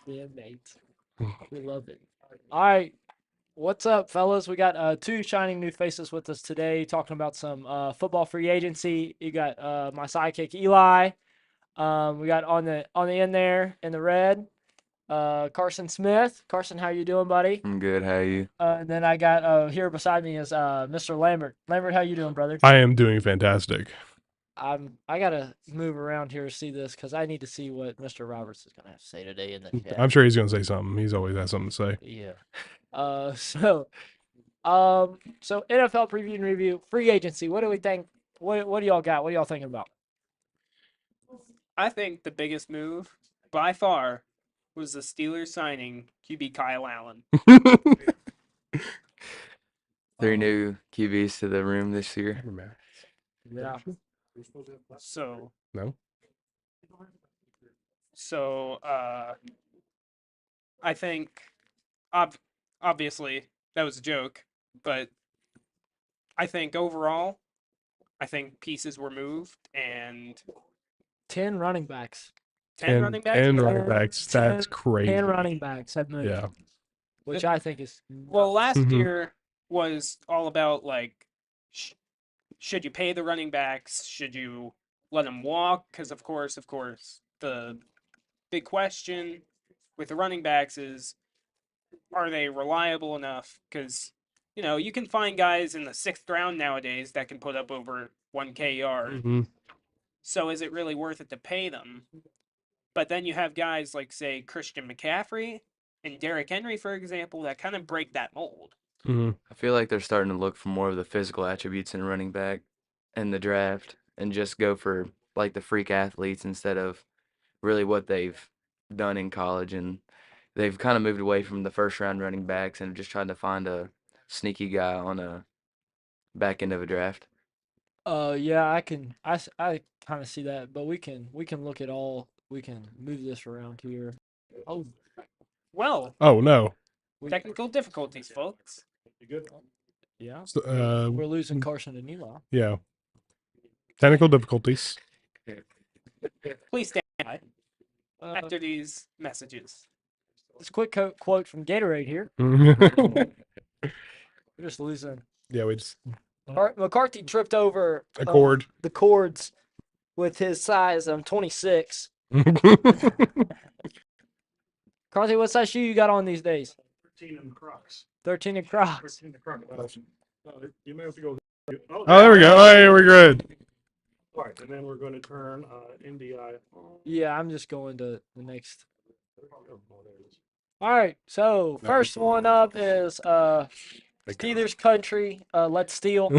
Yeah, mate. We love it. All right. What's up, fellas? We got two shining new faces with us today talking about some football free agency. You got my sidekick Eli. We got on the end there in the red, Carson Smith. Carson, how you doing, buddy? I'm good. How are you? And then I got here beside me is Mr. Lambert. Lambert, how you doing, brother? I am doing fantastic. I gotta move around here to see this because I need to see what Mr. Roberts is gonna have to say today in the chat. I'm sure he's going to say something. He's always has something to say. Yeah. So NFL preview and review, free agency. What do we think? What do y'all got? What are y'all thinking about? I think the biggest move by far was the Steelers signing QB Kyle Allen. 3 new QBs to the room this year. Yeah. So No? I think obviously that was a joke, but I think overall, I think pieces were moved and 10 running backs. 10 running backs. 10 got running moved. backs. That's 10 crazy. 10 running backs have moved. Yeah. Which I think is Well, last Mhm. year was all about like, should you pay the running backs? Should you let them walk? Because of course, the big question with the running backs is, are they reliable enough? Because you can find guys in the 6th round nowadays that can put up over 1K yard. Mhm. So is it really worth it to pay them? But then you have guys like, say, Christian McCaffrey and Derrick Henry, for example, that kind of break that mold. Mhm. I feel like they're starting to look for more of the physical attributes in running back in the draft and just go for like the freak athletes instead of really what they've done in college. And they've kind of moved away from the first round running backs and just trying to find a sneaky guy on a back end of a draft. yeah, I kind of see that, but we can look at all. We can move this around here. Oh, Well, Oh, no. technical difficulties, folks. yeah. So, We're losing Carson and Eli. yeah. Technical difficulties. Please stand by Uh, after these messages. this quick quote from Gatorade here. yeah, We're just losing. we just McCarthy tripped over a cord. the cords with his size 26. Carthy, what size shoe you got on these days? 13 in Crocs. 13 in Crocs. 13 in Crocs. You may have to go. Oh, there we go. Hey, we're good. All right, and then we're going to turn NDI. Yeah, I'm just going to the next. All right, so first one up is Steelers country. Let's steal.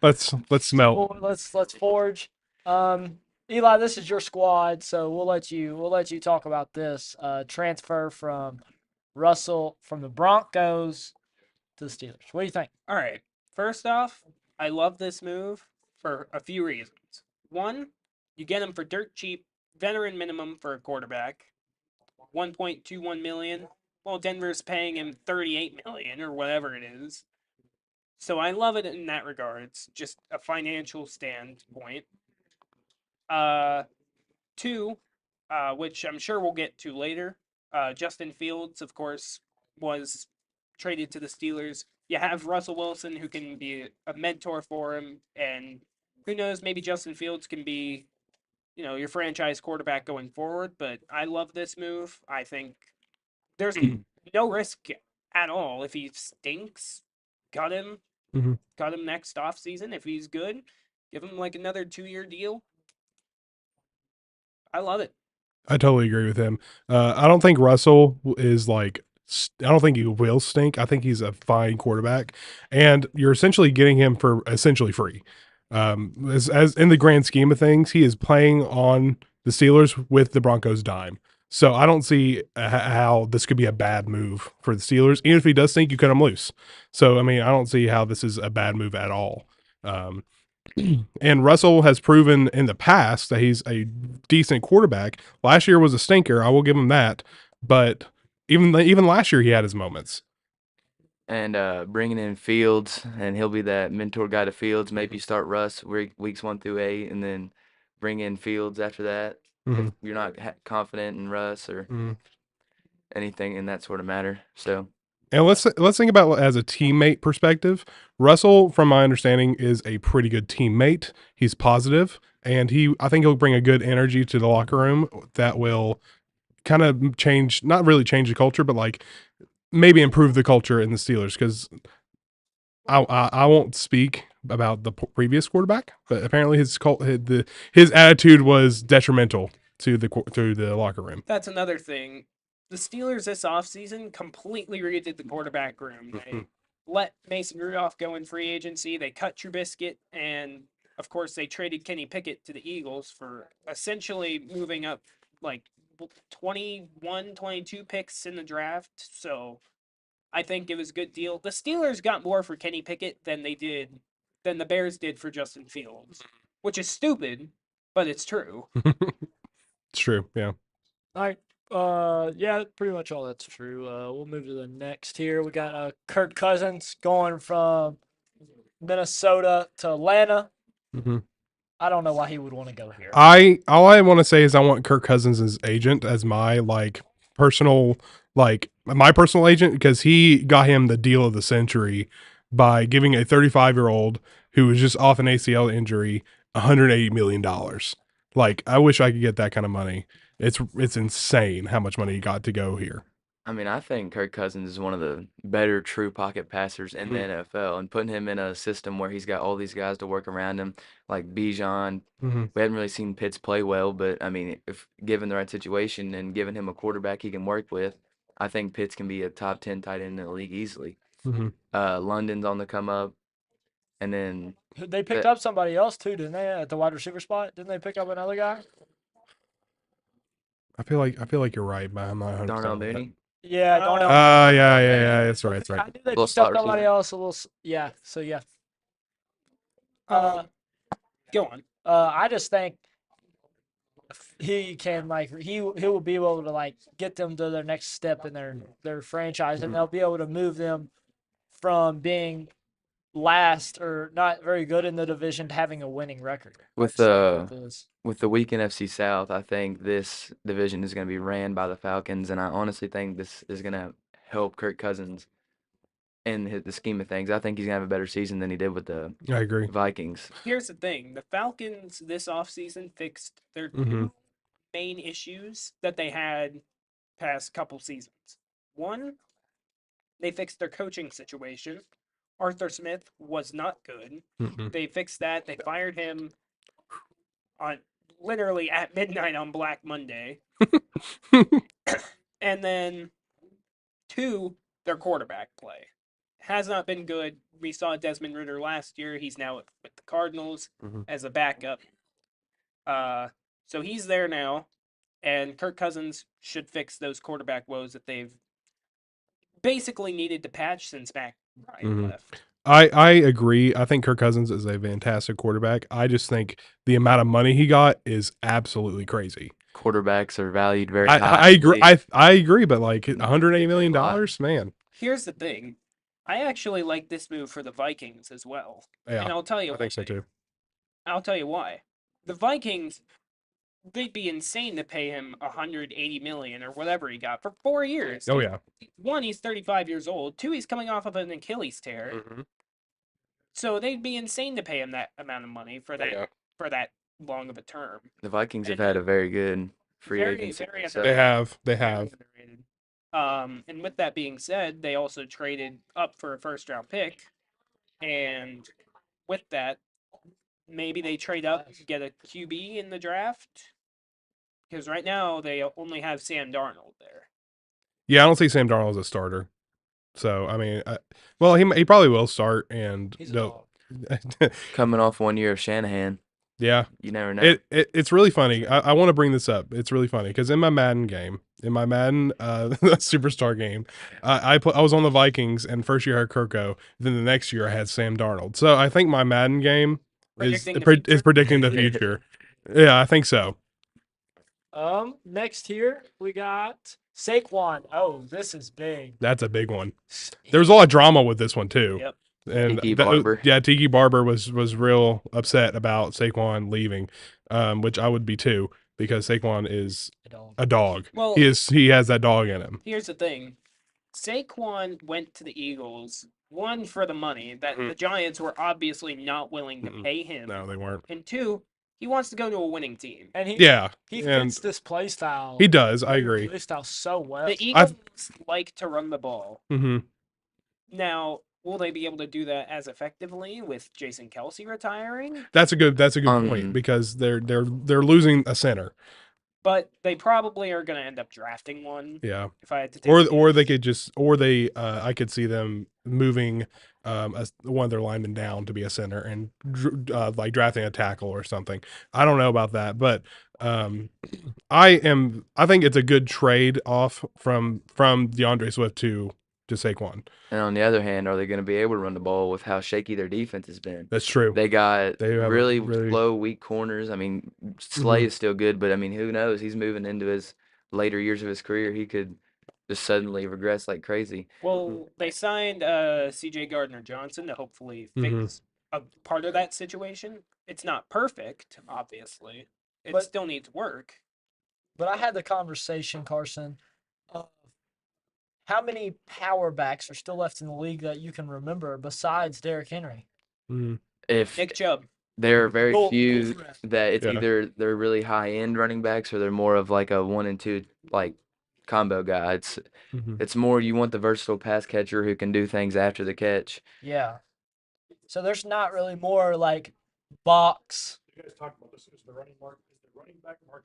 let's smell. Well, let's forge. Eli, this is your squad, so we'll let you talk about this transfer from Russell from the Broncos to the Steelers. What do you think? All right. First off, I love this move for a few reasons. One, you get him for dirt cheap, veteran minimum for a quarterback, 1.21 million. Well, Denver's paying him 38 million or whatever it is. So I love it in that regards, just a financial standpoint. Two, which I'm sure we'll get to later. Justin Fields, of course, was traded to the Steelers. You have Russell Wilson, who can be a mentor for him, and who knows, maybe Justin Fields can be, your franchise quarterback going forward. But I love this move. I think there's no risk at all. If he stinks, cut him. Mhm. Cut him next offseason. If he's good, give him like another 2-year deal. I love it. I totally agree with him. I don't think Russell is like. I don't think he will stink. I think he's a fine quarterback, and you're essentially getting him for essentially free. As in the grand scheme of things, he is playing on the Steelers with the Broncos dime. So I don't see how this could be a bad move for the Steelers. Even if he does stink, you cut him loose. So I mean, I don't see how this is a bad move at all. And Russell has proven in the past that he's a decent quarterback. Last year was a stinker. I will give him that. But even last year, he had his moments. and bringing in Fields, and he'll be that mentor guy to Fields. Maybe start Russ weeks 1 through 8, and then bring in Fields after that. Mhm. If you're not confident in Russ or anything in that sort of matter. So, And let's think about as a teammate perspective. Russell, from my understanding, is a pretty good teammate. He's positive, and I think he'll bring a good energy to the locker room that will kind of change, not really change the culture, but like maybe improve the culture in the Steelers. Because I won't speak about the previous quarterback, but apparently his attitude was detrimental to the locker room. That's another thing. The Steelers this offseason completely redid the quarterback room. They let Mason Rudolph go in free agency. They cut Trubisky, and of course, they traded Kenny Pickett to the Eagles for essentially moving up like 21, 22 picks in the draft. So I think it was a good deal. The Steelers got more for Kenny Pickett than the Bears did for Justin Fields, which is stupid, but it's true. It's true. Yeah. All right. Yeah, pretty much all that's true. We'll move to the next here. We got Kirk Cousins going from Minnesota to Atlanta. Mhm. I don't know why he would want to go here. All I want to say is I want Kirk Cousins as agent as my personal agent because he got him the deal of the century by giving a 35-year-old who was just off an ACL injury $180 million. Like I wish I could get that kind of money. It's insane how much money he got to go here. I mean, I think Kirk Cousins is one of the better true pocket passers in the NFL, and putting him in a system where he's got all these guys to work around him, like Bijan. Mm-hmm. We haven't really seen Pitts play well, but I mean, if given the right situation and given him a quarterback he can work with, I think Pitts can be a top 10 tight end in the league easily. Mm-hmm. London's on the come up, and then They picked up somebody else too, didn't they? At the wide receiver spot, didn't they pick up another guy? I feel like you're right, but I'm not 100% Darnell on that. Mooney. Yeah, don't know. Yeah. That's right. That's I right. knew they Little picked slot up somebody receiver. else. A little. Yeah. So yeah. Go on. I just think he can he will be able to get them to their next step in their franchise, and they'll be able to move them from being last or not very good in the division to having a winning record. With That's the what it is. with the weak NFC South, I think this division is going to be ran by the Falcons, and I honestly think this is going to help Kirk Cousins in the scheme of things. I think he's going to have a better season than he did with the I agree. Vikings. Here's the thing. The Falcons this offseason fixed their two main issues that they had past couple seasons. One, they fixed their coaching situation. Arthur Smith was not good. Mm-mm. They fixed that. They fired him on literally at midnight on Black Monday. And then two, their quarterback play has not been good. We saw Desmond Ridder last year. He's now with the Cardinals as a backup. So he's there now, and Kirk Cousins should fix those quarterback woes that they've basically needed to patch since Mac Ryan left. I agree. I think Kirk Cousins is a fantastic quarterback. I just think the amount of money he got is absolutely crazy. Quarterbacks are valued very I high. agree. I agree, but like $180 million, man. Here's the thing. I actually like this move for the Vikings as well. Yeah, and I'll tell you I think so too. I'll tell you why. The Vikings, they'd be insane to pay him $180 million or whatever he got for 4 years. Oh yeah. One, he's 35 years old. Two, he's coming off of an Achilles tear. So they'd be insane to pay him that amount of money for that long of a term. The Vikings have had a very good free agency. So They have. Underrated. And with that being said, they also traded up for a first-round pick, and with that, maybe they trade up to get a QB in the draft. Because right now they only have Sam Darnold there. Yeah, I don't see Sam Darnold as a starter. So I mean, he probably will start, and He's a dog. coming off 1 year of Shanahan, yeah, you never know. It's really funny. I want to bring this up. It's really funny because in my Madden Superstar game, I was on the Vikings, and first year I had Kirko. Then the next year I had Sam Darnold. So I think my Madden game is predicting the future. Yeah, I think so. Next here we got Saquon. Oh, this is big. That's a big one. There's a lot of drama with this one too. Yep. And Tiki Barber. yeah, Tiki Barber was real upset about Saquon leaving, which I would be too, because Saquon is a dog. Well, He has that dog in him. here's the thing. Saquon went to the Eagles, one, for the money that Mhm. the Giants were obviously not willing to pay him. No, they weren't. And two, he wants to go to a winning team. And Yeah, he and fits this play style. he does. I agree. Play style so well. The Eagles like to run the ball. hmm Now, will they be able to do that as effectively with Jason Kelsey retiring? That's a good point because they're losing a center. But they probably are going to end up drafting one. Yeah. If I had to take Or a they guess. could just I could see them moving one of their linemen down to be a center and like drafting a tackle or something. I don't know about that, but I think it's a good trade off from DeAndre Swift to Saquon. And on the other hand, are they going to be able to run the ball with how shaky their defense has been? That's true. They got They have really really- slow, weak corners. I mean, Slay is still good, but I mean, who knows? He's moving into his later years of his career. He could just suddenly regress like crazy. Well, they signed C.J. Gardner-Johnson to hopefully Mhm. fix a part of that situation. It's not perfect, obviously. It But- still needs work. But I had the conversation, Carson, of how many power backs are still left in the league that you can remember besides Derrick Henry? Mhm. If Nick Chubb. there are very Goal few threat. that it's Yeah. either they're really high end running backs or they're more of like a 1 and 2 like combo guy. Mhm. It's more you want the versatile pass catcher who can do things after the catch. Yeah. So there's not really more like box You guys talked about this. Is the running back market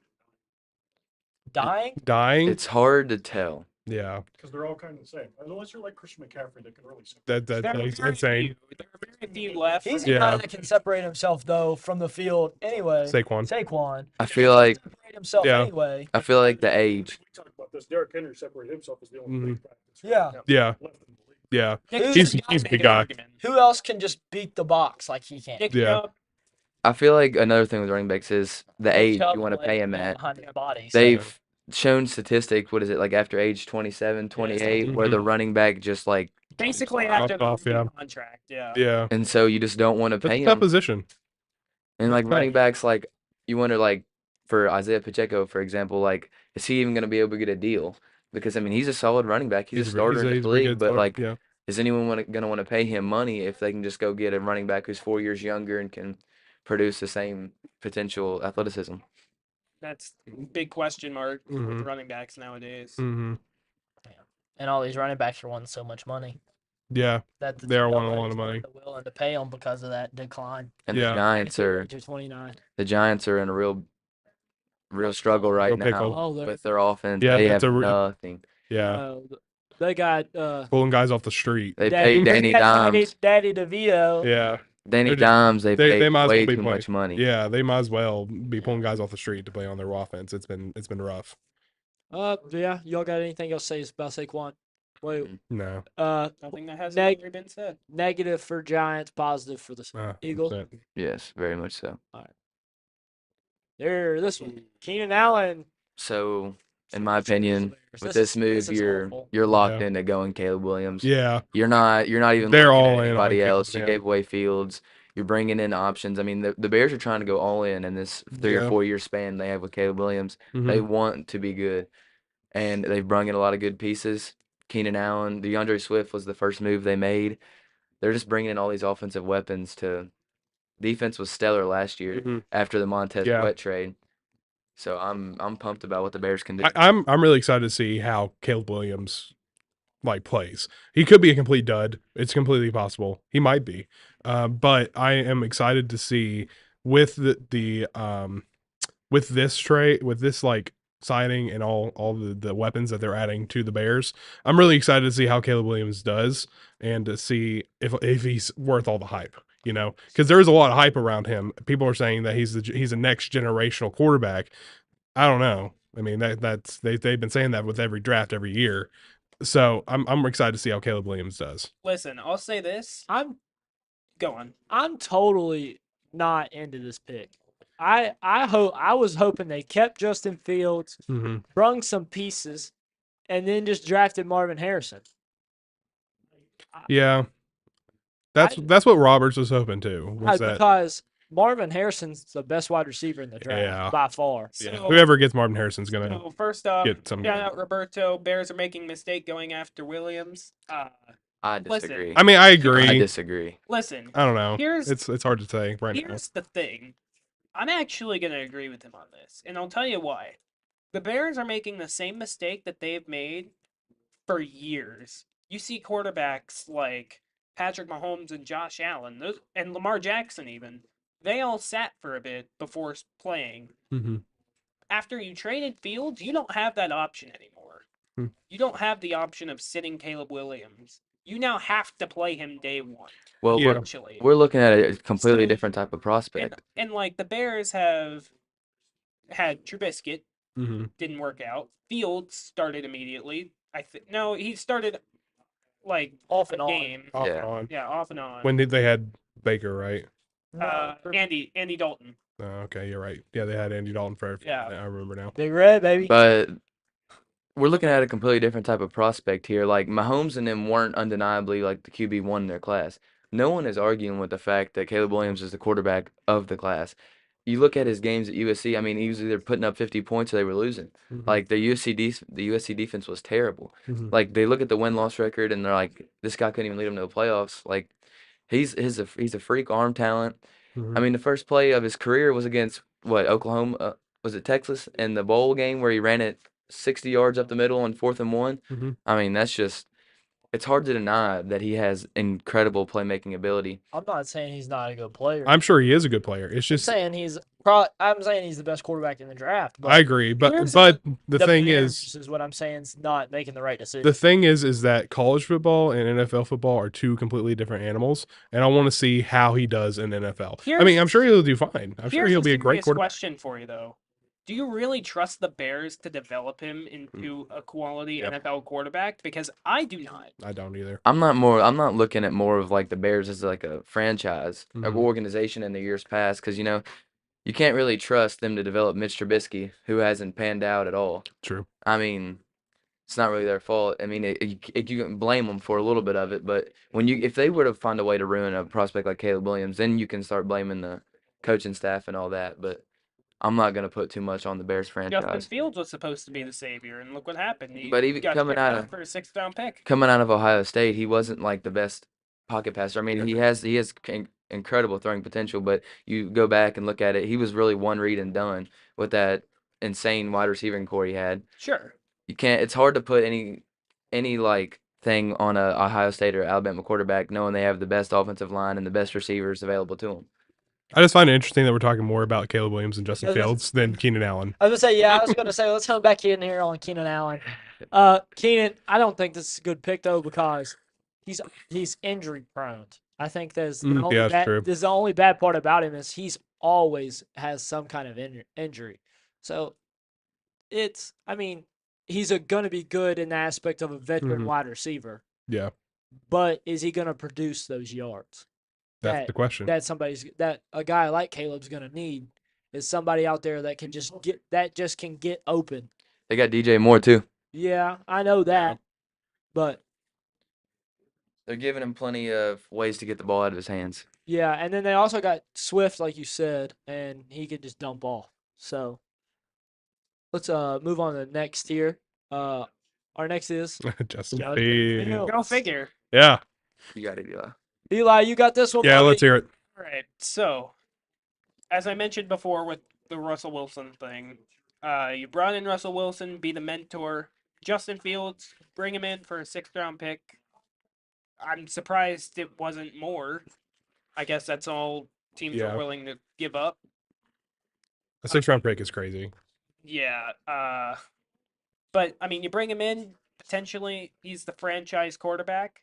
dying. Dying. It's hard to tell. Yeah. because they're all kind of the same. Unless you're like Christian McCaffrey, that can really. That's There are insane. There are very few left. He's from a guy Yeah. that can separate himself though from the field anyway. Saquon. Saquon. I feel like Separate himself Yeah. anyway. I feel like the age. We talked about this. Derrick Henry separated himself as the only big practice. Yeah. Yeah. Left in the league. Yeah. Nick He's- Chubb he's a made big an guy. argument. Who else can just beat the box like he can? Nick Yeah. Chubb, I feel like another thing with running backs is the age Chubb you want to like pay him man at. behind his body. So. They've shown statistics, what is it, like after age 27, 28, where the running back just like, basically Dropped after the off, yeah. contract. Yeah. Yeah. and so you just don't want to That's pay a tough him. position. And like That's running tough. backs, like you wonder, like for Isaiah Pacheco, for example, like is he even going to be able to get a deal? Because I mean, he's a solid running back. He's a starter in he's the a pretty league, good but starter. like, yeah. is anyone going to want to pay him money if they can just go get a running back who's 4 years younger and can produce the same potential athleticism? That's a big question mark with Mhm. running backs nowadays. hmm And all these running backs are wanting so much money Yeah. that the They are team wanting a lot nobody's of money. willing to pay them because of that decline. And Yeah. the Giants are 229. in a real struggle right Real now pickle. Oh, they're with their offense. Yeah, They that's have a re- nothing. Yeah. They got Pulling guys off the street. They paid Danny Dimes. Daddy DeVito. Yeah. Danny They're just- Dimes, they they paid might as well way be too playing. much money. Yeah. They might as well be pulling guys off the street to play on their offense. It's been rough. Yeah. Y'all got anything else to say about Saquon? Wait. No. Nothing that hasn't Neg- already been said. Negative for Giants, positive for the Eagles. 100%. Yes, very much so. There, this one. Keenan Allen. So, in my opinion, with This this is- move, this is you're awful. locked Yeah. into going Caleb Williams. Yeah. You're not even They're looking all at in on anybody Fields, else. You yeah. gave away Fields. You're bringing in options. I mean, the Bears are trying to go all in this 3 or Yeah. 4 year span they have with Caleb Williams. Mhm. They want to be good, and they've brought in a lot of good pieces. Keenan Allen, DeAndre Swift was the first move they made. They're just bringing in all these offensive weapons to. Defense was stellar last year Mhm. after the Montez Yeah. Sweat trade. So I'm pumped about what the Bears can do. I'm really excited to see how Caleb Williams like plays. He could be a complete dud. It's completely possible. He might be. But I am excited to see with with this trade, with this like signing and all the weapons that they're adding to the Bears. I'm really excited to see how Caleb Williams does and to see if he's worth all the hype. You know, because there is a lot of hype around him. People are saying that he's a next generational quarterback. I don't know. I mean, they've been saying that with every draft every year. So I'm excited to see how Caleb Williams does. Listen, I'll say this. Go on. I'm totally not into this pick. I was hoping they kept Justin Fields, Mm-hmm. brung some pieces, and then just drafted Marvin Harrison. Yeah. That's I- that's what Roberts was hoping too. Was that because Marvin Harrison's the best wide receiver in the draft Yeah. by far. yeah, So- whoever gets Marvin Harrison's gonna So first off, get some. shout out Roberto. Bears are making a mistake going after Williams. I Listen. disagree. I mean, I I agree. disagree. Listen, I don't know. Here's- It's hard to say right now. here's the thing. I'm actually going to agree with him on this, and I'll tell you why. The Bears are making the same mistake that they've made for years. You see quarterbacks like Patrick Mahomes and Josh Allen, and Lamar Jackson even. They all sat for a bit before playing. Mm-hmm. After you traded Fields, you don't have that option anymore. Hmm. You don't have the option of sitting Caleb Williams. You now have to play him day one. Well, Yeah. Essentially. we're looking at a completely So- different type of prospect. And like the Bears have had Trubisky, Mm-hmm. didn't work out. Fields started immediately. No, he started like Off a and on. game. Off Yeah. and on. Yeah, off and on. When did they had Baker, right? Andy Dalton. Oh, okay, you're right. Yeah, they had Andy Dalton for. Yeah. I remember now. Big Red, baby. But we're looking at a completely different type of prospect here. Like Mahomes and them weren't undeniably like the QB1 in their class. No one is arguing with the fact that Caleb Williams is the quarterback of the class. You look at his games at USC. I mean, he was either putting up 50 points or they were losing. Mhm. Like the USC defense was terrible. Mhm. Like they look at the win-loss record and they're like, this guy couldn't even lead them to the playoffs. Like he's a freak arm talent. Mhm. I mean, the first play of his career was against Oklahoma? Was it Texas in the bowl game where he ran it 60 yards up the middle on 4th and 1? Mhm. I mean, it's hard to deny that he has incredible playmaking ability. I'm not saying he's not a good player. I'm sure he is a good player. It's I'm just saying I'm saying he's the best quarterback in the draft. But I agree, but here's the thing Bears is what I'm saying is not making the right decision. the thing is that college football and NFL football are two completely different animals, and I want to see how he does in NFL. I mean, Here's- I'm sure he'll do fine. I'm sure Here's he'll be a great serious quarterback. question for you though. Do you really trust the Bears to develop him into a quality Yep. NFL quarterback? Because I do not. I don't either. I'm not looking at more of like the Bears as like a franchise or Mhm. organization in the years past because you can't really trust them to develop Mitch Trubisky, who hasn't panned out at all. True. I mean, it's not really their fault. I mean, you can blame them for a little bit of it, but if they were to find a way to ruin a prospect like Caleb Williams, then you can start blaming the coaching staff and all that. But I'm not gonna put too much on the Bears Justin franchise. Fields was supposed to be the savior, and look what happened. He But even got coming picked out up of- for a 6th-round pick. Coming out of Ohio State, he wasn't like the best pocket passer. I mean, he has incredible throwing potential, but you go back and look at it, he was really one read and done with that insane wide receiving core he had. Sure. You can't. It's hard to put any like thing on a Ohio State or Alabama quarterback, knowing they have the best offensive line and the best receivers available to them. I just find it interesting that we're talking more about Caleb Williams and Justin Yeah, that's- Fields than Keenan Allen. I was gonna say let's come back in here on Keenan Allen. Keenan, I don't think this is a good pick though because he's injury prone. I think there's the only yeah, that's true. there's the only bad part about him is he's always has some kind of injury. So he's gonna be good in the aspect of a veteran Mhm. wide receiver, Yeah, but is he gonna produce those yards? that's the question. That a guy like Caleb's gonna need is somebody out there that can just get open. They got DJ Moore too. Yeah, I know that, but They're giving him plenty of ways to get the ball out of his hands. yeah, and then they also got Swift, like you said, and he can just dump off. So let's move on to the next here. Our next is Justin Justin Fields. Fields. Go figure. Yeah, You got it, Eli. Eli. You got this one. yeah. buddy? Let's hear it. All right. So, as I mentioned before with the Russell Wilson thing, you brought in Russell Wilson, be the mentor. Justin Fields, bring him in for a 6th-round pick. I'm surprised it wasn't more. I guess that's all teams Yeah. are willing to give up. A 6th-round pick is crazy. Yeah. But I mean, you bring him in. Potentially, he's the franchise quarterback.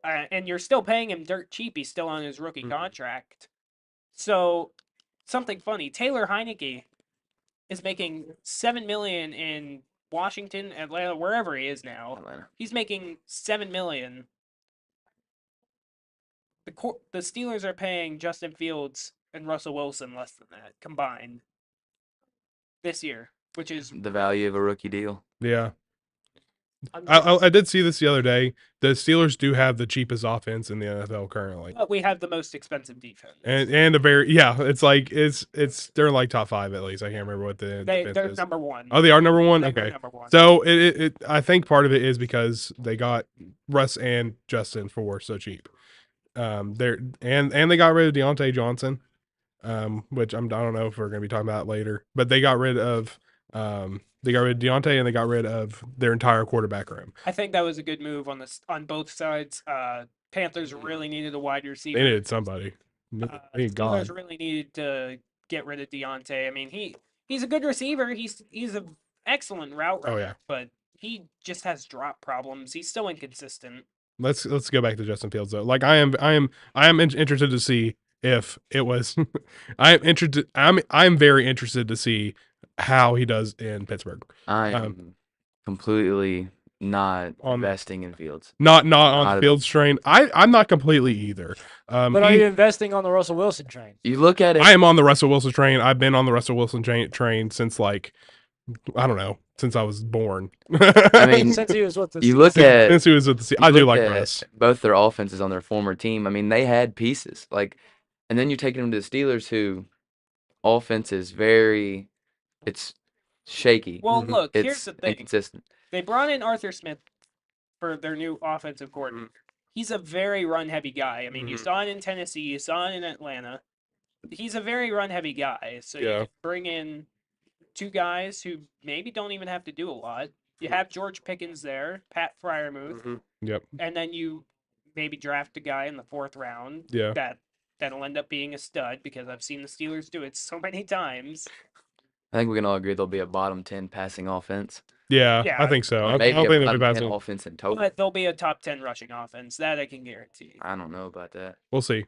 And you're still paying him dirt cheap. He's still on his rookie contract. So, something funny. Taylor Heineke is making $7 million in Washington, Atlanta, wherever he is now. Atlanta. He's making $7 million. The Steelers are paying Justin Fields and Russell Wilson less than that combined this year, which is The value of a rookie deal. Yeah, I did see this the other day. The Steelers do have the cheapest offense in the NFL currently, But we have the most expensive defense. and a very it's like they're like top 5 at least. I can't remember what the defense They're is. number one. Oh, they are number 1. They were Okay, number one. so it I think part of it is because they got Russ and Justin for so cheap. They're and they got rid of Deontay Johnson, which I don't know if we're gonna be talking about later, but they got rid of Deontay and they got rid of their entire quarterback room. I think that was a good move on both sides. Panthers really needed a wide receiver. They needed somebody. Thank God. Steelers really needed to get rid of Deontay. I mean, he's a good receiver. He's an excellent route runner. Oh, yeah. But he just has drop problems. He's still inconsistent. Let's go back to Justin Fields though. Like I am interested to see if it was. I'm very interested to see how he does in Pittsburgh. I'm completely not On- investing in Fields. Not on Not the at Fields train. I'm not completely either. But are you investing on the Russell Wilson train? You look at it. I am on the Russell Wilson train. I've been on the Russell Wilson train since like I don't know, since I was born. I mean, Since he was with the you look at since he was with the you I do look like at Russ. both their offenses on their former team. I mean, they had pieces like, and then you're taking them to the Steelers, who offense is it's shaky. Well, Mhm. look, here's It's the thing. inconsistent. They brought in Arthur Smith for their new offensive Mm-hmm. coordinator. He's a very run-heavy guy. I mean, you saw it in Tennessee. You saw it in Atlanta. He's a very run-heavy guy. So Yeah. you can bring in 2 guys who maybe don't even have to do a lot. You have George Pickens there, Pat Freiermuth, Yep. and then you maybe draft a guy in the 4th round Yeah. that'll end up being a stud because I've seen the Steelers do it so many times. I think we can all agree there'll be a bottom 10 passing offense. Yeah, Yeah. I think so. I Maybe don't a think they'll be bottom 10 passing. offense in total. But there'll be a top 10 rushing offense. That I can guarantee. I don't know about that. We'll see.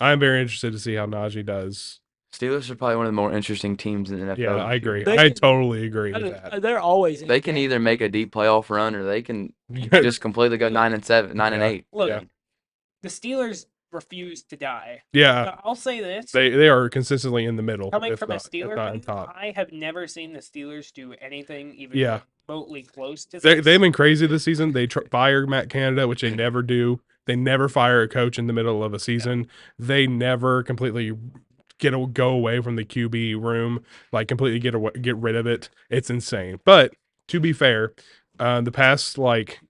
I'm very interested to see how Najee does. Steelers are probably one of the more interesting teams in the NFL. Yeah, I agree. They I can- totally agree with that. They're always in They can game. either make a deep playoff run or they can just completely go 9-7, 9-8. Look, Yeah. the Steelers refuse to die. Yeah, I'll say this. they are consistently in the middle. Coming if from a not- if Steeler not in fan, top. I have never seen the Steelers do anything even Yeah. remotely close to They've this. been crazy this season. They fire Matt Canada, which they never do. They never fire a coach in the middle of a season. They never completely go away from the QB room, like completely get rid of it. It's insane. But to be fair, the past like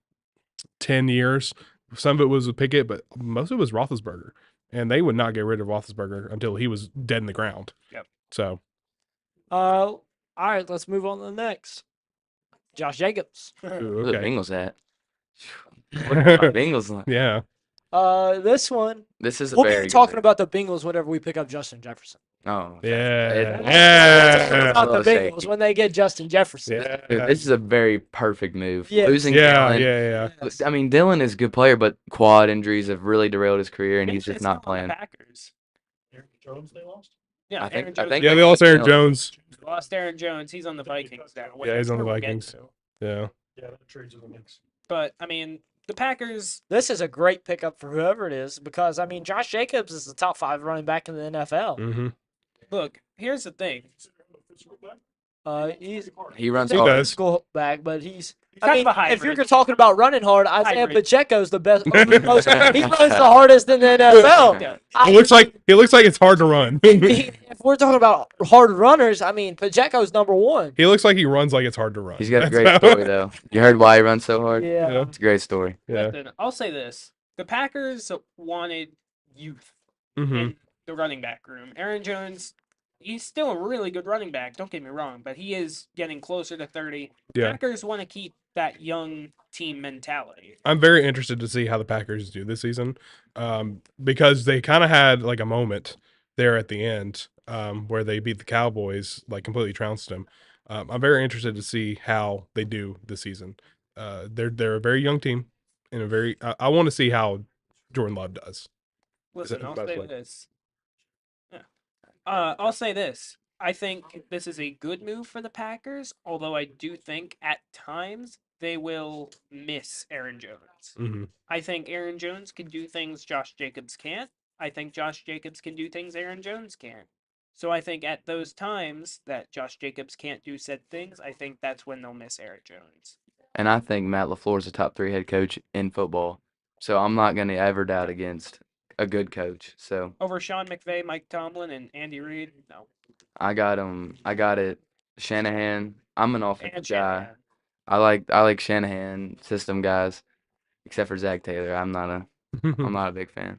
10 years, some of it was with Pickett, but most of it was Roethlisberger, and they would not get rid of Roethlisberger until he was dead in the ground. Yep. So All right, let's move on to the next. Josh Jacobs. ooh, Where the okay, Bengals at? What are the Bengals like? yeah, This one This is a we'll very be good talking pick. about the Bengals whenever we pick up Justin Jefferson. Oh, okay. yeah, It- yeah. About the Well, say- Bengals when they get Justin Jefferson. Yeah. Dude, this is a very perfect move. Yes. Losing Yeah, Dillon. yeah. Yes. I mean, Dylan is a good player, but quad injuries have really derailed his career, and he's just It's not on the playing. Packers. Aaron Jones, they lost? Yeah, I think- Aaron I Jones think Yeah, they lost Aaron Jones. lost Aaron Jones. He's on the Vikings now. which Yeah, he's I'm on the sure we'll get Vikings. to. Yeah. Yeah, that trades in the mix. But I mean, the Packers. This is a great pickup for whoever it is because I mean Josh Jacobs is the top 5 running back in the NFL. Mm-hmm. Look, here's the thing. He's He runs He hard. does. physical back, but he's. kind I mean, of a if you're hybrid. talking about running hard, Isaiah Hybrid. Pacheco's the best. He runs the hardest in the NFL. Yeah. It looks like it's hard to run. If we're talking about hard runners, I mean Pacheco's number 1. He looks like he runs like it's hard to run. He's got a That's great how- story, though. You heard why he runs so hard? Yeah. Yeah. It's a great story. Yeah. Listen, I'll say this: the Packers wanted youth Mm-hmm. in the running back room. Aaron Jones, he's still a really good running back. Don't get me wrong, but he is getting closer to 30. Yeah. Packers want to keep that young team mentality. I'm very interested to see how the Packers do this season, because they kind of had like a moment there at the end where they beat the Cowboys, like completely trounced them. I'm very interested to see how they do this season. They're a very young team, and I want to see how Jordan Love does. Listen, I'll say Especially. this. Yeah. I'll say this. I think this is a good move for the Packers, although I do think at times they will miss Aaron Jones. Mm-hmm. I think Aaron Jones can do things Josh Jacobs can't. I think Josh Jacobs can do things Aaron Jones can't. So I think at those times that Josh Jacobs can't do said things, I think that's when they'll miss Aaron Jones. and I think Matt LaFleur is a top 3 head coach in football. So I'm not going to ever doubt against a good coach. So Over Sean McVay, Mike Tomlin, and Andy Reid? No. I got him. I got it. Shanahan. I'm an offensive And guy. Shanahan. I like Shanahan system guys, except for Zach Taylor. I'm not a big fan.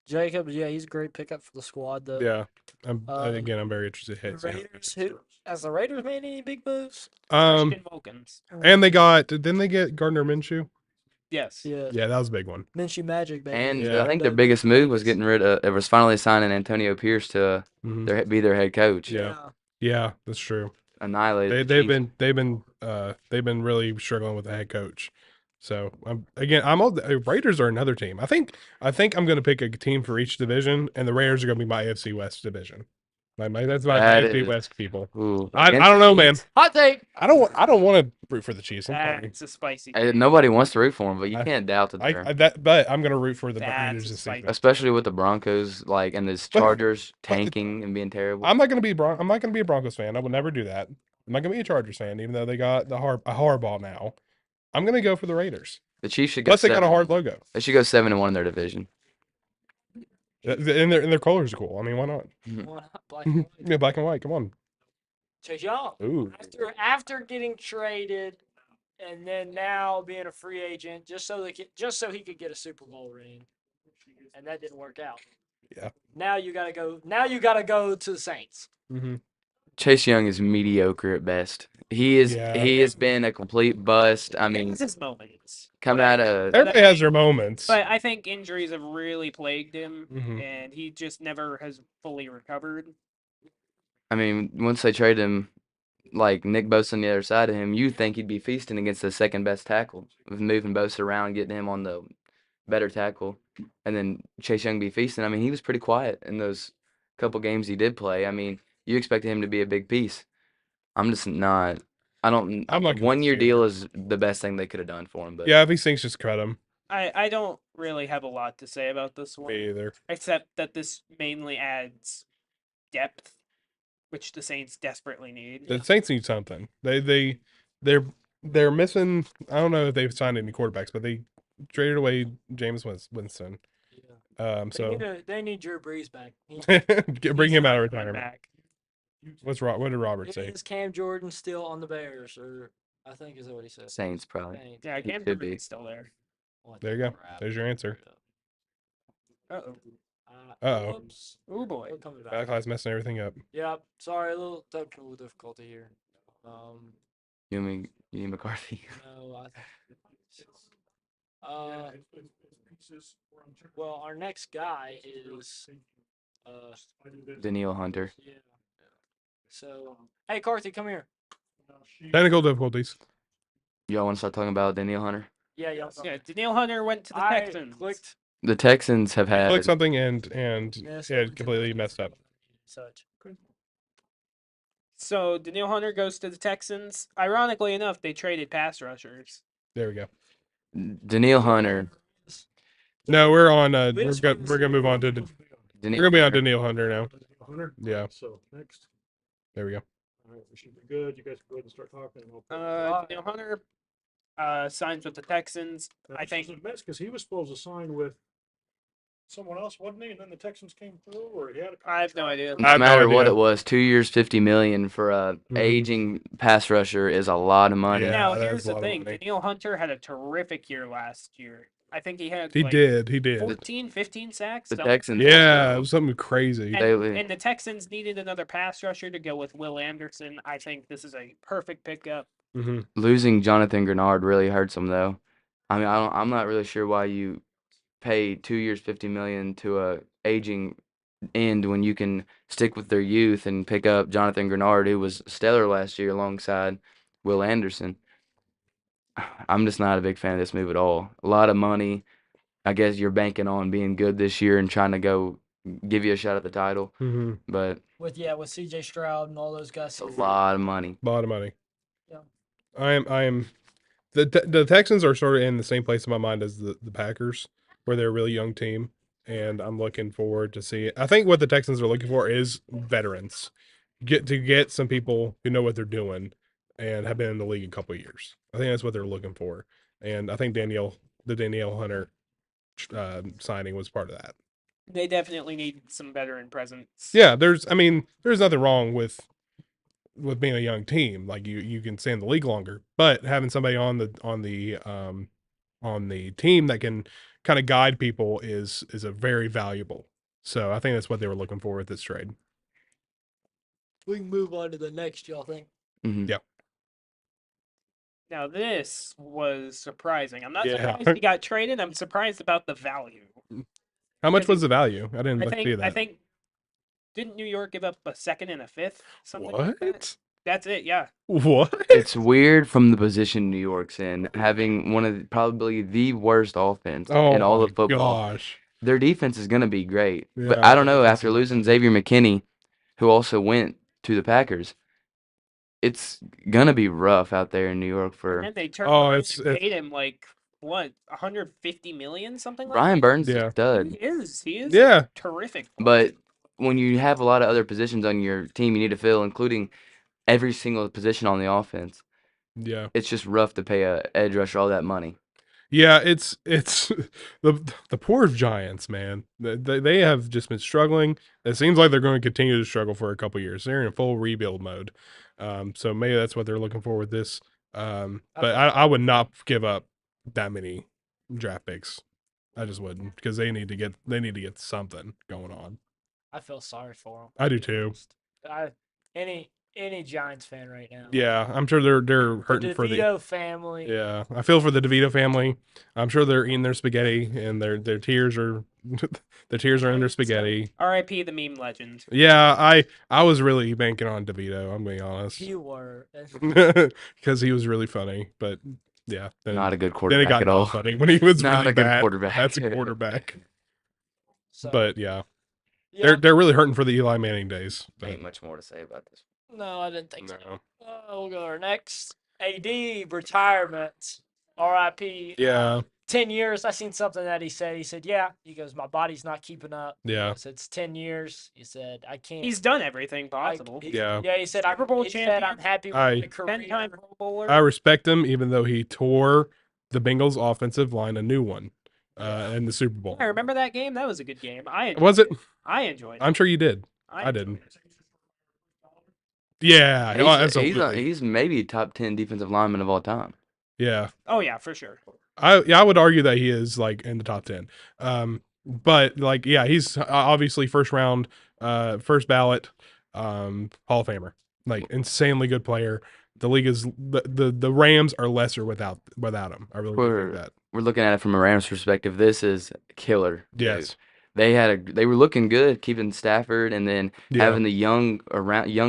Jacobs, yeah, he's a great pickup for the squad, though. Yeah. I'm Um, very interested. The Raiders, has the Raiders made any big moves? Christian Wilkins. And didn't they get Gardner Minshew? Yes. Yeah, Yeah, that was a big one. Minshew Magic, baby. And Yeah. I think their biggest move was getting rid of. It was finally signing Antonio Pierce to Mhm. be their head coach. Yeah. Yeah, that's true. Annihilated. They've the Chiefs. they've been really struggling with the head coach. So Raiders are another team. I think I'm going to pick a team for each division, and the Raiders are going to be my AFC West division. That's my That AFC is- West people. Ooh, I against don't the know, man. Chiefs. Hot take. I don't want to root for the Chiefs. I'm sorry. That's a spicy. Nobody wants to root for them, but you I- can't doubt that they're. But I'm going to root for the That's Raiders a this spicy- season. Especially with the Broncos, and this But- Chargers but- tanking and being terrible. I'm not going to be a Broncos fan. I will never do that. I'm not going to be a Chargers fan, even though they got a Harbaugh now. I'm going to go for the Raiders. The Chiefs should go. Plus, they got a 7. hard logo, They should go 7-1 in their division. and their colors are cool. I mean, why not? Black and white. Yeah, black and white. Come on. Chase Young. Ooh. After getting traded, and then now being a free agent, just so he could get a Super Bowl ring, and that didn't work out. Yeah. Now you gotta go. Now you gotta go to the Saints. Mm-hmm. Chase Young is mediocre at best. He is. Yeah. He has been a complete bust. I mean, It's his moments. coming out of Everybody has their moments. But I think injuries have really plagued him, Mhm. and he just never has fully recovered. I mean, once they trade him, like Nick Bosa on the other side of him, you think he'd be feasting against the second best tackle, with moving Bosa around, getting him on the better tackle, and then Chase Young be feasting. I mean, he was pretty quiet in those couple games he did play. I mean, you expected him to be a big piece. I'm just not. I don't. I'm not 1 year convinced deal either. is the best thing they could have done for him. But Yeah, if he sinks, just cut him. I don't really have a lot to say about this one, Me either. except that this mainly adds depth, which the Saints desperately need. The Saints need something. They're missing. I don't know if they've signed any quarterbacks, but they traded away James Winston. So They need Drew Brees back. bring him out of Run retirement. back. What did Robert say? Is Cam Jordan still on the Bears, or I think is that what he said? Saints probably. Saints. Yeah, He Cam could be. Jordan's still there. What There you the go. crap? There's your answer. Uh-oh. Uh-oh. Whoops. Oh boy. We're coming back. Malachi's messing everything up. Yeah, sorry, a little technical difficulty here. You mean McCarthy? No, well, our next guy is Daniil Hunter. yeah. So, hey, Carthy, come here. Technical difficulties. Y'all want to start talking about Daniil Hunter? Yeah, yeah. Yeah, Daniil Hunter went to the I Texans. clicked. The Texans have had. Click something and Yes, it completely messed up. Such. So Daniil Hunter goes to the Texans. Ironically enough, they traded pass rushers. There we go. Daniil Hunter. No, we're on. This We're one's- gonna move on to. We're Daniil gonna be on Hunter. Daniil Hunter now. Hunter? Yeah. So next, There we go. all right, we should be good. You guys can go ahead and start talking. And we'll Daniil Hunter signs with the Texans. I think because he was supposed to sign with someone else, wasn't he? And then the Texans came through, or he had a I have no idea. I No have no matter what idea. it was, 2 years, $50 million for a Mhm. aging pass rusher is a lot of money. Yeah, Now that here's is a the lot of thing: money. Daniil Hunter had a terrific year last year. I think he had He like did. He did. 14, 15 sacks. The so- Texans. Yeah, it also- was something crazy. and the Texans needed another pass rusher to go with Will Anderson. I think this is a perfect pickup. Hmm. Losing Jonathan Grenard really hurts him, though. I mean, I'm not really sure why you pay 2 years, $50 million to a aging end when you can stick with their youth and pick up Jonathan Grenard, who was stellar last year alongside Will Anderson. I'm just not a big fan of this move at all. A lot of money. I guess you're banking on being good this year and trying to go give you a shot at the title, Hmm. but With CJ Stroud and all those guys. it's a lot of money. A lot of money. Yeah. I am. The Texans are sort of in the same place in my mind as the Packers, where they're a really young team, and I'm looking forward to see it. I think what the Texans are looking for is veterans. Get some people who know what they're doing. and have been in the league a couple of years. I think that's what they're looking for, and I think the Danielle Hunter signing was part of that. They definitely need some veteran presence. Yeah, there's nothing wrong with being a young team. Like you can stay in the league longer, but having somebody on the team that can kind of guide people is a very valuable. So I think that's what they were looking for with this trade. We can move on to the next, y'all think? Mhm. Yeah. Now this was surprising. I'm not Yeah. surprised he got traded. I'm surprised about the value. How much Because was the value? I didn't I see think that. I think didn't New York give up a second and a fifth? Something like that? What? That's it. Yeah. What? It's weird from the position New York's in, having one of probably the worst offense Oh in all my of football. gosh. Their defense is going to be great, but Yeah, I don't know. that's After losing Xavier McKinney, who also went to the Packers, it's going to be rough out there in New York And for then they turned Oh, around it's- and it's- paid him like what, 150 million, something like Brian that. Burns. Yeah. A stud. He is Yeah. terrific. But when you have a lot of other positions on your team you need to fill, including every single position on the offense, Yeah. it's just rough to pay a edge rusher all that money. Yeah, it's the poor Giants, man. They have just been struggling. It seems like they're going to continue to struggle for a couple years. They're in full rebuild mode. So maybe that's what they're looking for with this. But I would not give up that many draft picks. I just wouldn't, because they need to get something going on. I feel sorry for him. I do too. Any Giants fan right now. Yeah, I'm sure they're The hurting for the DeVito family. Yeah, I feel for the DeVito family. I'm sure they're eating their spaghetti and their tears are their tears are in their spaghetti. R.I.P. the meme legend. Yeah, I was really banking on DeVito. I'm being honest, You were. because he was really funny. But yeah, then Not a good then it quarterback got at all. not funny when he was Not really a good bad. quarterback. That's a quarterback. So, But yeah, yeah, they're really hurting for the Eli Manning days. But Ain't much more to say about this. no, I didn't think so. no. We'll go to our next. AD retirement. RIP. Yeah, 10 years. I seen something that he said. He said, yeah. He goes, my body's not keeping up. yeah, He said, it's 10 years. He said, I can't. He's done everything I- possible. Yeah. Yeah, he said, Super Bowl he said, champion. I'm happy with I- my career. 10-time Pro Bowler. I respect him, even though he tore the Bengals' offensive line a new one in the Super Bowl. I remember that game. That was a good game. I enjoyed Was it? I enjoyed it. I'm sure you did. I enjoyed didn't. it. Yeah, He's, absolutely. he's maybe top 10 defensive lineman of all time. Yeah, Oh yeah, for sure. I would argue that he is like in the top 10. But like, yeah, he's obviously first round, first ballot, Hall of Famer. Like, insanely good player. The league is the Rams are lesser without him. I really do think that. We're looking at it from a Rams perspective. This is killer. dude. Yes. They were looking good, keeping Stafford and then Yeah. having the young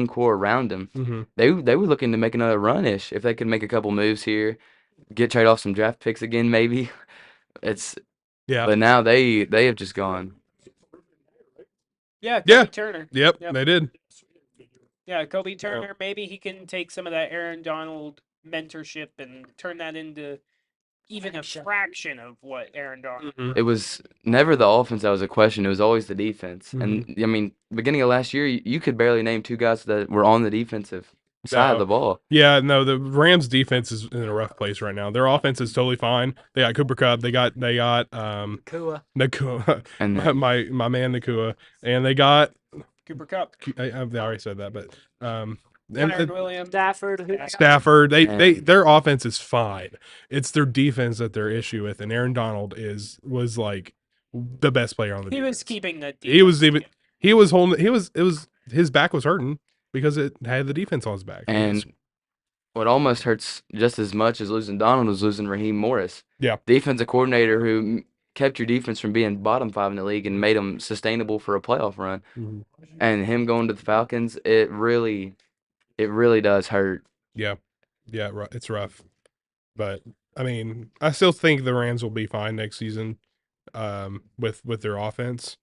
core around him. Mm-hmm. They were looking to make another run-ish if they could make a couple moves here, trade off some draft picks again maybe. Yeah. But now they have just gone. Yeah, Kobe Yeah. Turner. Yep, Yep. they did. Yeah, Kobe Turner. Maybe he can take some of that Aaron Donald mentorship and turn that into even a fraction of what Aaron Donald. Mhm. It was never the offense that was a question. It was always the defense. And Mm-hmm. I mean, beginning of last year, you could barely name two guys that were on the defensive side of No. the ball. Yeah, no, the Rams defense is in a rough place right now. Their offense is totally fine. They got Cooper Kupp. They got Kua. Nakua, And my man Nakua, and they got Cooper Cup. I already said that, but and Leonard Williams. Stafford. Who, Stafford, And- their offense is fine. It's their defense that they're issue with, and Aaron Donald was like the best player on the He defense. was keeping the. He was defense even he was holding it was his back was hurting because it had the defense on his back. It was- And what almost hurts just as much as losing Donald was losing Raheem Morris. Yeah. Defensive coordinator who kept your defense from being bottom 5 in the league and made them sustainable for a playoff run. Mhm. And him going to the Falcons, it really does hurt. Yeah, it's rough, but I mean, I still think the Rams will be fine next season. With their offense,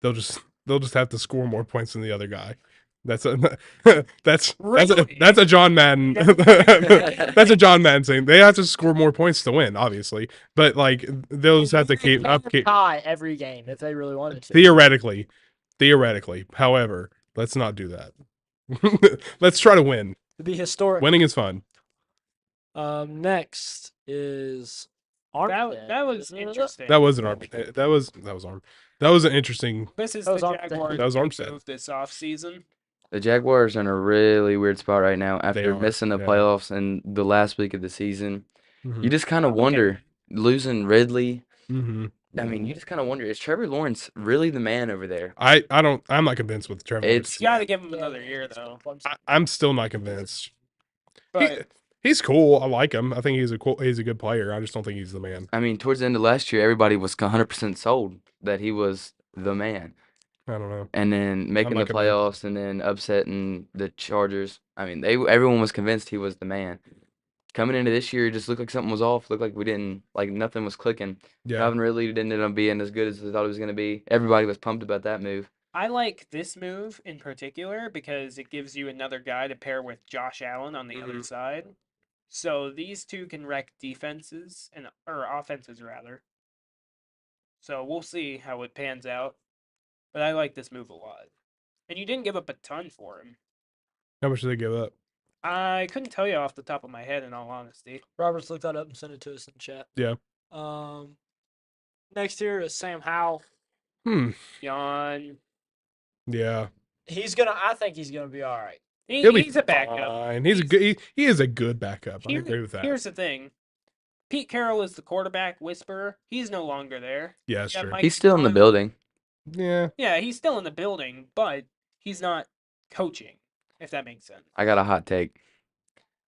they'll just have to score more points than the other guy. That's a that's a John Madden that's a John Madden thing. They have to score more points to win, obviously, but like they'll just have to keep tie every game if they really wanted to. theoretically. However, let's not do that. Let's try to win. It'd be historic. Winning is fun. Next is That was interesting. That was an arm. That was arm. That was an interesting. This is That was the Armstead. Jaguars' That was big Armstead. move this offseason. The Jaguars are in a really weird spot right now They after are, missing the yeah. playoffs in the last week of the season. Mhm. You just kind of Okay. wonder, losing Ridley. Mm-hmm. I mean, you just kind of wonder, is Trevor Lawrence really the man over there? I'm not convinced with Trevor. It's- You got to give him another year, though. I'm still not convinced. But He's cool. I like him. I think he's a good player. I just don't think he's the man. I mean, towards the end of last year, everybody was 100% sold that he was the man. I don't know. And then making the not convinced. playoffs and then upsetting the Chargers. I mean, everyone was convinced he was the man. Coming into this year, it just looked like something was off. Looked like nothing was clicking. Yeah. Calvin Ridley didn't end up being as good as they thought he was going to be. Everybody was pumped about that move. I like this move in particular because it gives you another guy to pair with Josh Allen on the other side. So these two can wreck defenses or offenses rather. So we'll see how it pans out. But I like this move a lot. And you didn't give up a ton for him. How much did they give up? I couldn't tell you off the top of my head, in all honesty. Roberts looked that up and sent it to us in chat. Yeah. Next here is Sam Howell. Yawn. Yeah. I think he's gonna be all right. He'll be He's a backup. fine. He's a good. He is a good backup. I agree with that. Here's the thing. Pete Carroll is the quarterback whisperer. He's no longer there. Yeah, that's Yeah, true. Mike He's still in the John- building. Yeah. Yeah, he's still in the building, but he's not coaching, if that makes sense. I got a hot take.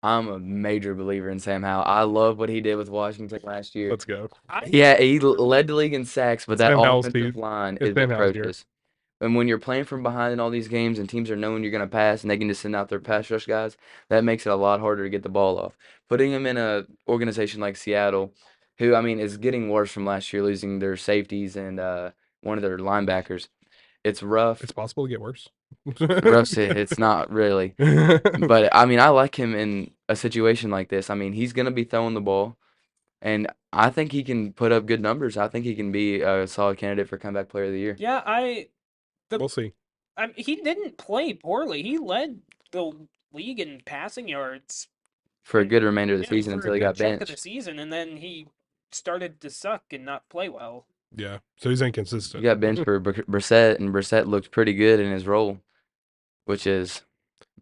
I'm a major believer in Sam Howell. I love what he did with Washington last year. Let's go. Yeah, he led the league in sacks, but that Sam Howell's offensive team. line It's is Sam Howell's year. atrocious. And when you're playing from behind in all these games and teams are knowing you're going to pass and they can just send out their pass rush guys, that makes it a lot harder to get the ball off. Putting him in a organization like Seattle, who, I mean, is getting worse from last year, losing their safeties and one of their linebackers. It's rough. It's possible to get worse. Rough. It's not really. But, I mean, I like him in a situation like this. I mean, he's going to be throwing the ball. And I think he can put up good numbers. I think he can be a solid candidate for comeback player of the year. Yeah, We'll see. he didn't play poorly. He led the league in passing yards For a good remainder of the yeah, season for a until he good got chunk of the benched. season, and then he started to suck and not play well. Yeah. So he's inconsistent. He got benched for Brissett, and Brissett looked pretty good in his role, which is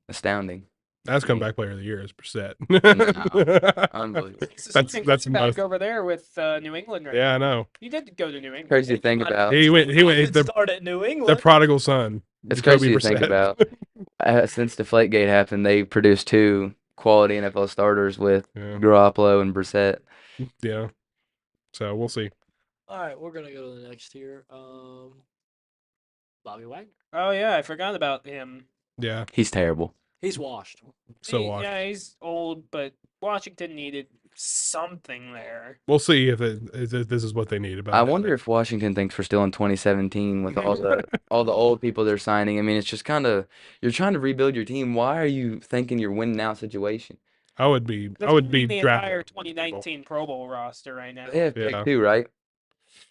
astounding. That's comeback player of the year is Brissett. Unbelievable. He's the That's- starting that's quarterback most- over there with New England right Yeah, now. I know. He did go to New England. Crazy to think about. He went. He The start at New the England. prodigal son. It's Jacoby crazy to think Brissett. about. Since Deflategate happened, they produced two quality NFL starters with Yeah. Garoppolo and Brissett. Yeah. So we'll see. All right, we're gonna go to the next here. Bobby Wagner. Oh yeah, I forgot about him. Yeah. He's terrible. He's washed. So washed. Yeah, he's old, but Washington needed something there. We'll see if this is what they need. About I it. wonder if Washington thinks we're still in 2017 with all the old people they're signing. I mean, it's just kind of you're trying to rebuild your team. Why are you thinking you're winning now situation? I would be. That's I would be the drafting. entire 2019 Pro Bowl roster right now. They have Yeah. pick two, right?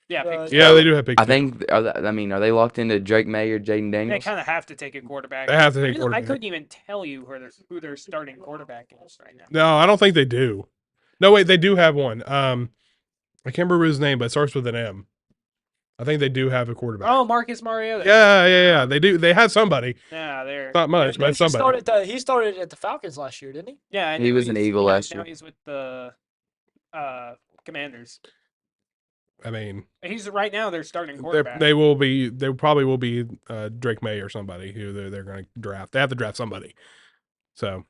Yeah, Yeah, they do have big. I think. Are they locked into Drake May or Jaden they Daniels? kind of have to take a quarterback. They have to take I quarterback. couldn't even tell you who their starting quarterback is right now. No, I don't think they do. No, wait, they do have one. I can't remember his name, but it starts with an M. I think they do have a quarterback. Oh, Marcus Mariota. Yeah. They do. They had somebody. Yeah, there. Not much, but somebody. He started at the Falcons last year, didn't he? Yeah, and He now was an he's- Eagle yeah, last now year. he's with the Commanders. I mean, He's right now their starting quarterback. they will be. They probably will be Drake May or somebody who they're going to draft. They have to draft somebody. So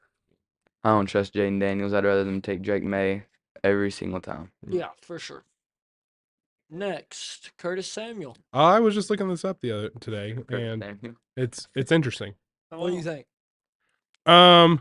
I don't trust Jaden Daniels. I'd rather them take Drake May every single time. Yeah, for sure. Next, Curtis Samuel. I was just looking this up today, Curtis and Samuel. it's interesting. What do you think? I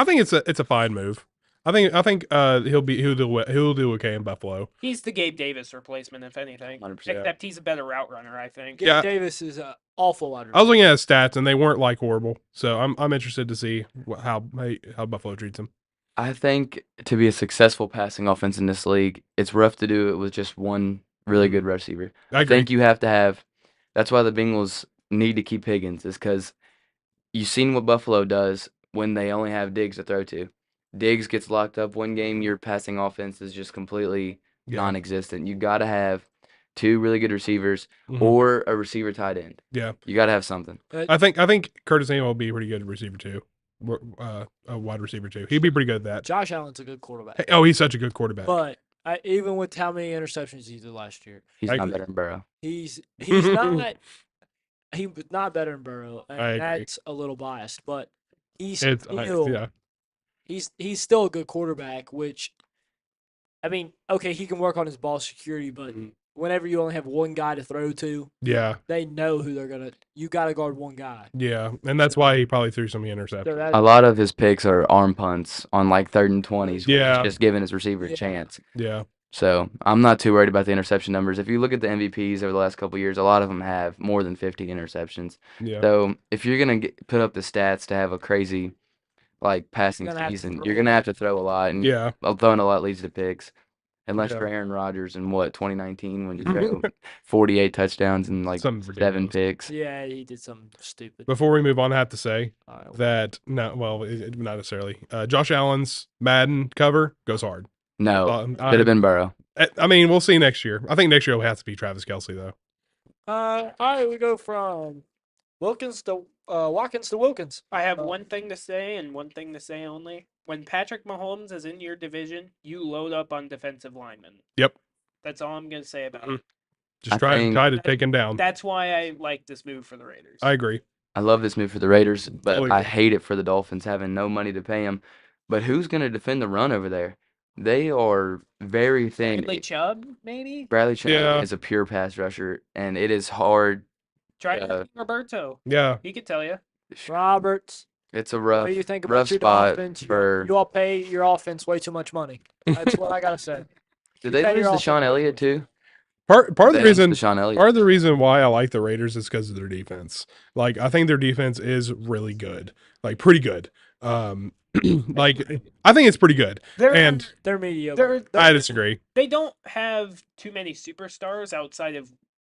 think it's a fine move. I think he'll do okay in Buffalo. He's the Gabe Davis replacement, if anything. 100%. Except he's a better route runner, I think. Gabe Yeah. Davis is awful wide I was receiver. looking at his stats, and they weren't like horrible. So I'm interested to see how Buffalo treats him. I think to be a successful passing offense in this league, it's rough to do it with just one really good receiver. I I agree. think you have to have. That's why the Bengals need to keep Higgins, is because you've seen what Buffalo does when they only have Diggs to throw to. Diggs gets locked up one game, your passing offense is just completely Yeah. non-existent. You got to have two really good receivers Mhm. or a receiver tight end. Yeah. You got to have something. I think Curtis Samuel will be a pretty good receiver too. A wide receiver too. He'd be pretty good at that. Josh Allen's a good quarterback, Oh, he's such a good quarterback. but even with how many interceptions he did last year, He's I not agree. better than Burrow. he's not he was not better than Burrow, I and agree. that's a little biased, but he's It's still yeah. he's still a good quarterback. Which, I mean, okay, he can work on his ball security, but whenever you only have one guy to throw to, Yeah. they know who they're gonna. You got to guard one guy. Yeah. And that's why he probably threw so many interceptions. So A lot of his picks are arm punts on like 3rd and 20s. Where Yeah. he's just giving his receiver a Yeah. chance. Yeah. So I'm not too worried about the interception numbers. If you look at the MVPs over the last couple of years, a lot of them have more than 50 interceptions. Yeah. So if you're gonna put up the stats to have a crazy like passing gonna have to season, throw you're a gonna lot. have to throw a lot, and Yeah. throwing a lot leads to picks. Unless Yeah. you're Aaron Rodgers in 2019 when you threw 48 touchdowns and like Something 7 ridiculous. picks. Yeah, he did something stupid. Before we move on, I have to say All right, that not necessarily. Josh Allen's Madden cover goes hard. No, should have been Burrow. I mean, we'll see next year. I think next year will have to be Travis Kelce though. all right, we go from Watkins to Wilkins. I have one thing to say and one thing to say only. When Patrick Mahomes is in your division, you load up on defensive linemen. Yep. That's all I'm going to say about it. Just I think- try to take him down. That's why I like this move for the Raiders. I agree. I love this move for the Raiders, but Totally I agree. hate it for the Dolphins having no money to pay him. But who's going to defend the run over there? They are very thin. Bradley Chubb, maybe? Bradley Chubb Yeah. is a pure pass rusher, and it is hard. Try Yeah. Roberto. Yeah. He could tell you. Roberts. It's a What rough, do you think rough about your spot offense? for. You all pay your offense way too much money. That's what I gotta say. Did they pay lose your Deshaun Elliott too? Part of They the lost reason Deshaun Elliott. part of the reason why I like the Raiders is because of their defense. Like I think their defense is really good. Like pretty good. Like I think it's pretty good. And They're mediocre. I disagree. They don't have too many superstars outside of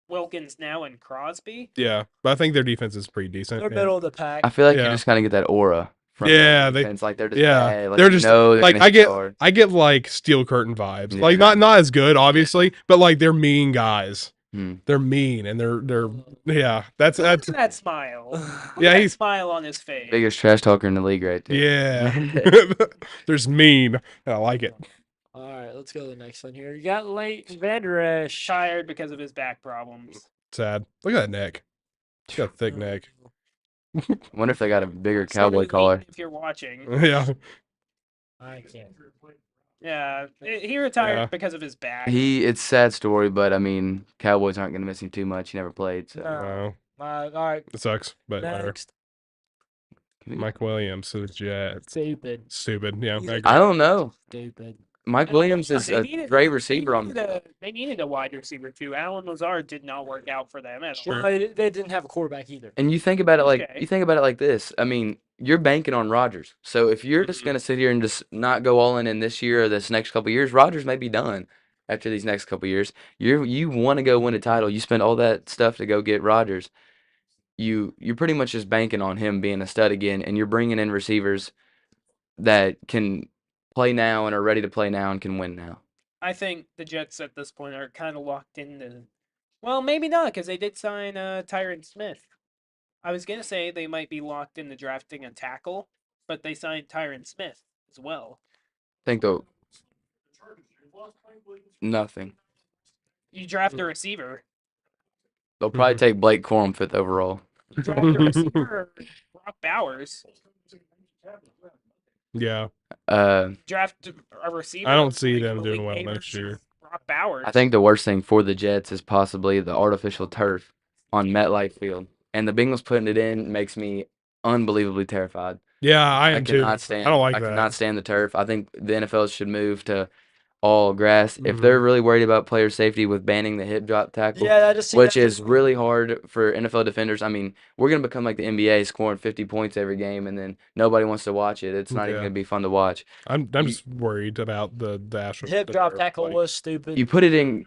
Wilkins now and Crosby. Yeah, but I think their defense is pretty decent. They're and- middle of the pack. I feel like Yeah. you just kind of get that aura from Yeah, the they- defense. Like they're just yeah, bad. Like, they're you just know they're like gonna I hit get hard. I get like Steel Curtain vibes. Yeah. Like not as good, obviously, but like they're mean guys. Hmm. They're mean and they're yeah. That's Look at that smile. Look Yeah, at that he's- smile on his face. Biggest trash talker in the league right there. yeah. There's mean. I like it. All right, let's go to the next one here. You got Leighton Vander Esch. Tired because of his back problems. Sad. Look at that neck. He's got a thick neck. Wonder if they got a bigger Sorry, cowboy Leighton, collar. If you're watching. Yeah. I can't. Yeah. He retired Yeah. because of his back. It's a sad story, but I mean, Cowboys aren't gonna miss him too much. He never played, so. No. Wow. All right, It sucks, but whatever. next. Mike Williams to the Jets. Stupid. Stupid. Yeah. I agree. I don't know. Stupid. Mike Williams is They a needed- great receiver on. They needed a wide receiver too. Alan Lazard did not work out for them at all. Sure. Well, they didn't have a quarterback either. And you think about it like Okay. this. I mean, you're banking on Rodgers. So if you're just gonna sit here and just not go all in this year or this next couple years, Rodgers may be done after these next couple years. You want to go win a title. You spend all that stuff to go get Rodgers. You're pretty much just banking on him being a stud again, and you're bringing in receivers that can play now and are ready to play now and can win now. I think the Jets at this point are kind of locked into. Well, maybe not because they did sign Tyron Smith. I was gonna say they might be locked into drafting a tackle, but they signed Tyron Smith as well. I think though nothing. You draft a receiver. They'll probably take Blake Corum 5th overall. You draft a receiver. Brock Bowers. Yeah. Draft a receiver. I don't see like them doing Malik well next Neighbors, year. Brock Bowers. I think the worst thing for the Jets is possibly the artificial turf on MetLife Field, and the Bengals putting it in makes me unbelievably terrified. Yeah, I I am too. cannot stand. I don't like I that. cannot stand the turf. I think the NFL should move to all grass. If Mhm. they're really worried about player safety with banning the hip drop tackle, Yeah, I just see which that- is really hard for NFL defenders. I mean, we're gonna become like the NBA, scoring 50 points every game, and then nobody wants to watch it. It's not even Yeah. gonna be fun to watch. I'm You- just worried about the Astros. hip drop tackle was stupid. You put it in.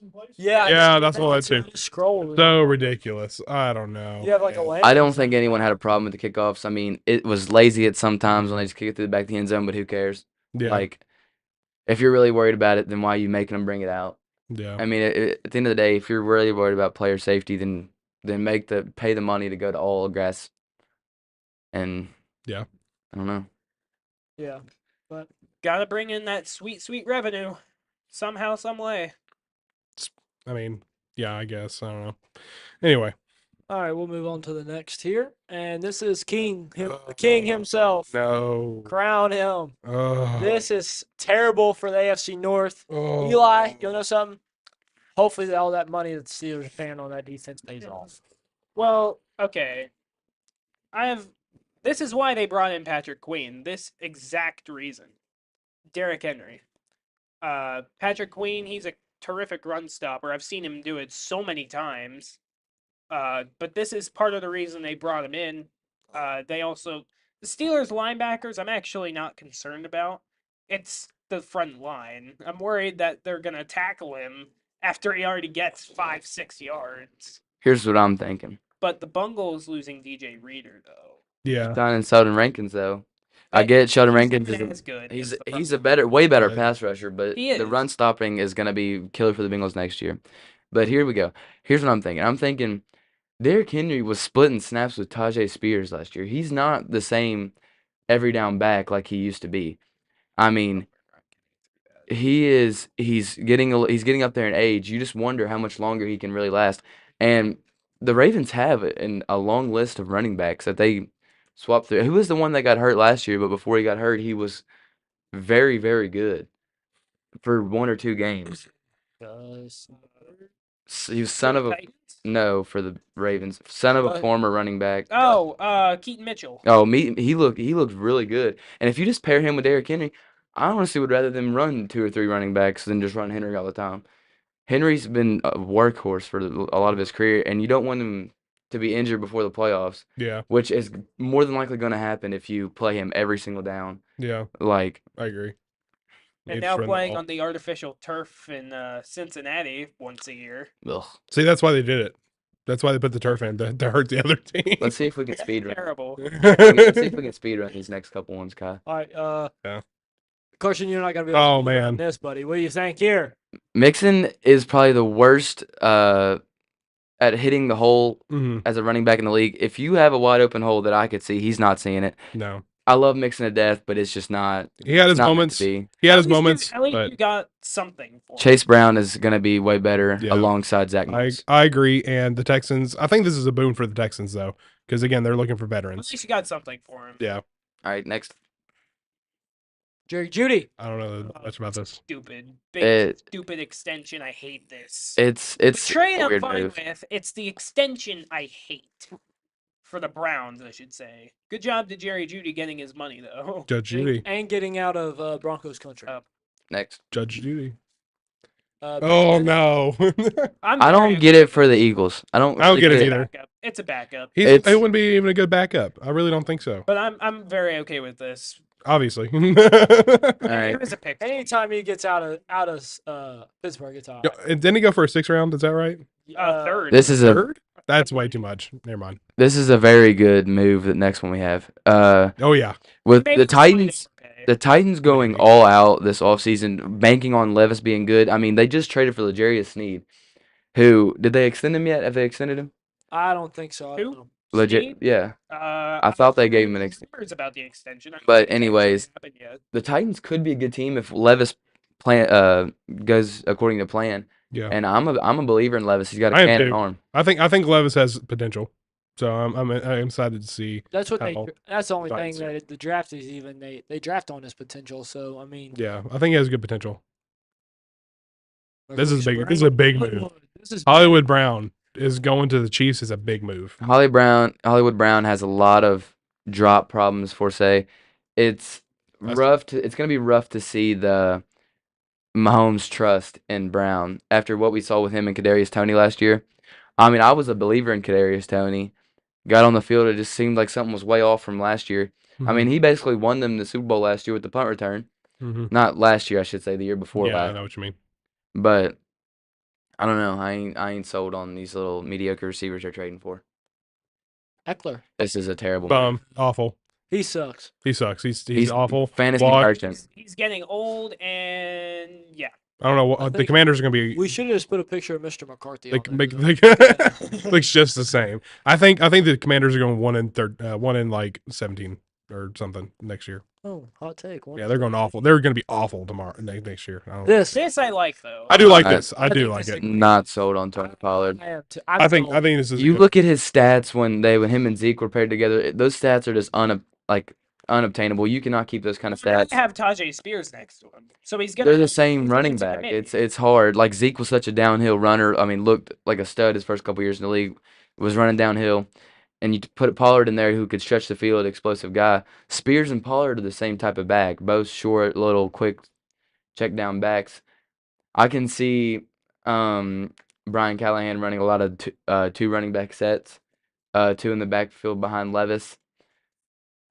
in place? Yeah, Yeah, it's- that's all that too. it's scroll. So ridiculous. I don't know. You have like a man. landing I don't zone. think anyone had a problem with the kickoffs. I mean, it was lazy at some times when they just kick it through the back of the end zone, but who cares? Yeah. Like, if you're really worried about it, then why are you making them bring it out? Yeah. I mean, at the end of the day, if you're really worried about player safety, then pay the money to go to all grass. And Yeah. I don't know. Yeah, but Gotta bring in that sweet, sweet revenue somehow, some way. I mean, yeah, I guess. I don't know. Anyway. all right, we'll move on to the next here, and this is the King himself. No. Crown him. Oh. This is terrible for the AFC North. Oh. Eli, you know something? Hopefully, all that money that the Steelers are paying on that defense pays off. Well, okay. This is why they brought in Patrick Queen. This exact reason. Derrick Henry. Patrick Queen, he's a terrific run stopper. I've seen him do it so many times. But this is part of the reason they brought him in. The Steelers linebackers, I'm actually not concerned about. It's the front line. I'm worried that they're gonna tackle him after he already gets 5-6 yards. Here's what I'm thinking. But the Bungles losing DJ Reader though. Yeah. Signing Sheldon Rankins though. I get Sheldon He's Rankins not is as good. he's is the he's a problem. way better Right. pass rusher, but He the is. run stopping is gonna be killer for the Bengals next year. But here we go. Here's what I'm thinking. I'm thinking Derrick Henry was splitting snaps with Tajay Spears last year. He's not the same every down back like he used to be. I mean, he's getting up there in age. You just wonder how much longer he can really last. And the Ravens have a long list of running backs that they swap through. Who was the one that got hurt last year? But before he got hurt, he was very, very good for 1 or 2 games. He was son For of the a Titans? no for the Ravens, son of a former running back. Keaton Mitchell. Oh, he looked really good. And if you just pair him with Derrick Henry, I honestly would rather them run 2 or 3 running backs than just run Henry all the time. Henry's been a workhorse for a lot of his career, and you don't want him to be injured before the playoffs, Yeah. which is more than likely going to happen if you play him every single down. Yeah. Like, I agree. And Need to now run the playing ball. on the artificial turf in Cincinnati once a year. ugh. See, that's why they did it. That's why they put the turf in to hurt the other team. Let's see if we can speed run. Terrible. Let's see if we can speed run these next couple ones, Kai. All right, Yeah. Carson, you're not gonna be able Oh, to speak on man. this, buddy. What do you think here? Mixon is probably the worst at hitting the hole Mhm. as a running back in the league. If you have a wide open hole that I could see, he's not seeing it. No. I love Mixon to death, but it's just not. He had It's his not meant moments. to be. He had At his least moments, at least but you got something for him. Chase Brown is going to be way better Yeah. alongside Zach I Moss. I agree. And the Texans, I think this is a boon for the Texans though, because again, they're looking for At veterans. least you got something for him. Yeah. All right, next. Jerry Judy. I don't know much about this. Stupid. Big It- stupid extension. I hate this. It's The a trade I'm weird fine move. with. It's the extension I hate. For the Browns, I should say. Good job to Jerry Judy getting his money, though. Judge Judy. And getting out of Broncos country. Next. Judge Judy. Uh, Oh Benjamin. no. I don't get it for the Eagles. I don't. I don't really get it It's a either. backup. It's a backup. It wouldn't be even a good backup. I really don't think so. But I'm very okay with this. Obviously. All right. It was a pick. Anytime he gets out of Pittsburgh, it's all right. Didn't he go for a 6th round? Is that right? Third. This is a Third? That's way too much. Never mind. very good move. The next one we have. Oh yeah. With Maybe the it's money Titans. they don't pay. The Titans going all out this offseason, banking on Levis being good. I mean, they just traded for L'Jarius Sneed. Who did they extend him yet? Have they extended him? I don't think so. I Who? don't know. Legit, Sneed? yeah. I thought they gave him an rumors about the extension. I don't But think it's actually anyways, happened yet. The Titans could be a good team if Levis goes according to plan. Yeah. And I'm a believer in Levis. He's got a I am cannon too. arm. I think Levis has potential. So I'm excited to see. That's what how That's the only thing Titans do. that the draft is even they draft on his potential. So I mean, Yeah, I think he has good potential. This is big. Brown- This is a big move. This is Hollywood Brown is going to the Chiefs is a big move. Hollywood Brown has a lot of drop problems for say. It's That's- it's gonna be rough to see the Mahomes trust in Brown after what we saw with him and Kadarius Toney last year. I mean, I was a believer in Kadarius Toney. Got on the field, it just seemed like something was way off from last year. I mean, he basically won them the Super Bowl last year with the punt return. Mhm. Not last year, I should say, the year before Yeah, I last. know what you mean. But I don't know. I ain't sold on these little mediocre receivers they're trading for. Eckler. This is a terrible move. Bum. Awful. He sucks. He sucks. He's awful. Fantasy Walk. merchant. He's getting old, and yeah. I don't know. I What the think Commanders are going to be. We should have just put a picture of Mr. McCarthy. They on can there, make though. looks just the same. I think the Commanders are going 1 in like 17 or something next year. Oh, hot take. Yeah, they're going awful. They're going to be awful tomorrow next year. This. This I like though. I do like I- this. I do think like this it. Not sold on Tony Pollard. I am too. I think this is You good. look at his stats when him and Zeke were paired together. Those stats are just unobtainable. You cannot keep those kind of We're gonna stats. have Tajay Spears next to him, so he's gonna. They're the have same running to back. commit. It's hard. Like Zeke was such a downhill runner. I mean, looked like a stud his first couple years in the league. Was running downhill, and you put Pollard in there who could stretch the field, explosive guy. Spears and Pollard are the same type of back, both short, little, quick, check down backs. I can see Brian Callahan running a lot of two running back sets, two in the backfield behind Levis.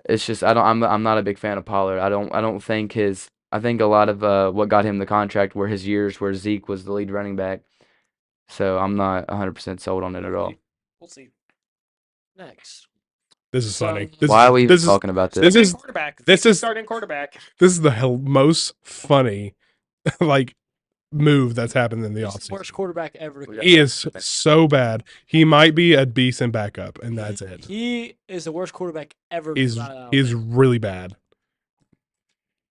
It's just I'm not a big fan of Pollard. I don't think I think a lot of what got him the contract were his years where Zeke was the lead running back. So I'm not 100% sold on it at all. We'll see. Next. This is So, funny. Why are we even this is talking about this? this is Quarterback. this is Starting quarterback. this is the most funny like move that's happened in the He's the worst offseason. quarterback ever. to He is so bad. He might be a decent backup, and that's it. He is the worst quarterback ever. to He's come out of he's Alabama. really bad.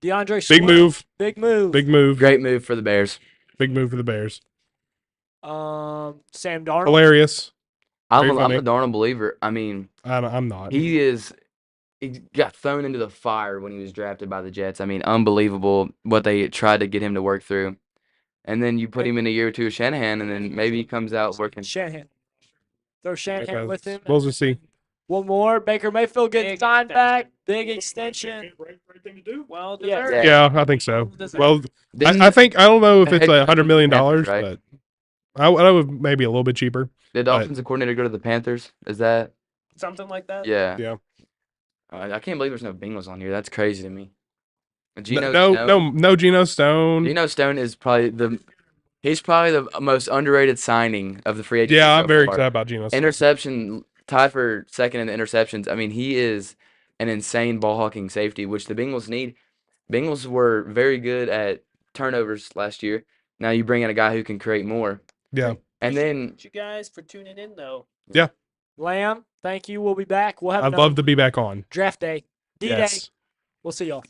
DeAndre Big Swift. move. Big move. Big move. Great move for the Bears. Big move for the Bears. Sam Darnold. Hilarious. I'm Very a funny. Darnold believer. I mean, I'm not. he got thrown into the fire when he was drafted by the Jets. I mean, unbelievable what they tried to get him to work through. And then you put him in a year or two of Shanahan, and then maybe he comes out working. Shanahan. Throw Shanahan Okay. with him. We'll just see. One more. Baker Mayfield getting Big signed back. extension. Big extension. Right thing to do. Well, Yeah. deserved. Yeah, I think so. Well, Didn't- I think I don't know if the it's head coach $100 million, of the Panthers, right? but I would maybe a little bit cheaper. Did the but- offensive coordinator go to the Panthers? Is that? Something like that. Yeah. Yeah. I can't believe there's no Bengals on here. That's crazy to me. No, Geno no, Stone. no, Geno Stone. Geno Stone is probably he's probably the most underrated signing of the free agency. Yeah, so I'm very far. excited about Geno Stone. Interception tied for second in the interceptions. I mean, he is an insane ball hawking safety, which the Bengals need. Bengals were very good at turnovers last year. Now you bring in a guy who can create more. Yeah. And then Thank you guys for tuning in, though. Lamb, thank you. We'll be back. We'll have I'd another love to be back on. draft day. D-Day. Yes. We'll see y'all.